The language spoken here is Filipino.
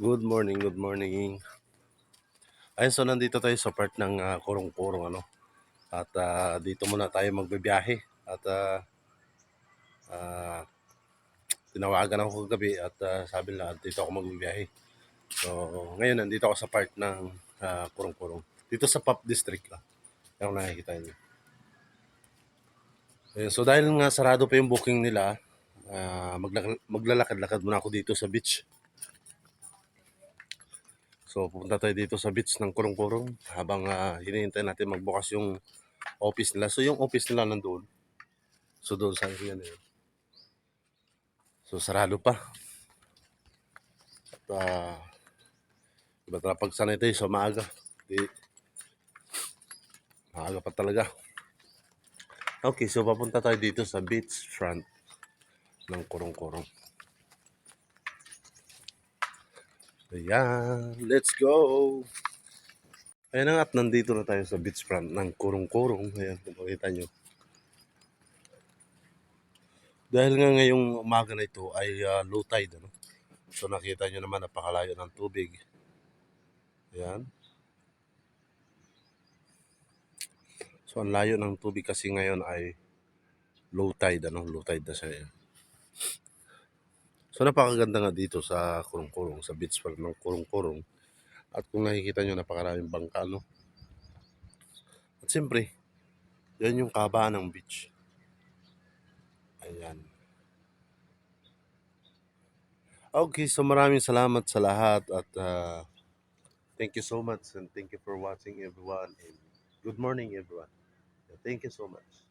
Good morning, good morning. Ayun, so nandito tayo sa part ng Kurong-Kurong, ano. At dito muna tayo magbibiyahe. At ah, tinawagan ako kagabi at sabi nila dito ako magbibiyahe. So ngayon nandito ako sa part ng Kurong-Kurong. Dito sa Pop District lang. Yung nakikita niyo. Ayun, so dahil nga sarado pa yung booking nila, maglalakad-lakad muna ako dito sa beach. So pupunta tayo dito sa beach ng Kurong-Kurong habang hinihintay natin magbukas yung office nila. So yung office nila nandoon. So doon sa yan eh. So sarado pa. At iba talaga pag sanay tayo sa maaga. Di, maaga pa talaga. Okay, so papunta tayo dito sa beach front ng Kurong-Kurong. Ayan, let's go! Ayan na nga at nandito na tayo sa beach front ng Kurong-Kurong. Ayan, kung makita nyo. Dahil nga ngayong umaga na ito ay low tide. Ano? So nakita nyo naman napakalayo ng tubig. Ayan. So ang layo ng tubig kasi ngayon ay low tide. Ano? Low tide na siya. So napakaganda nga dito sa Kurong-Kurong, sa beach front ng Kurong-Kurong. At kung nakikita nyo, napakaraming bangka, no? At siyempre, yan yung kabaan ng beach. Ayan. Okay, so maraming salamat sa lahat at thank you so much and thank you for watching everyone and good morning everyone. Thank you so much.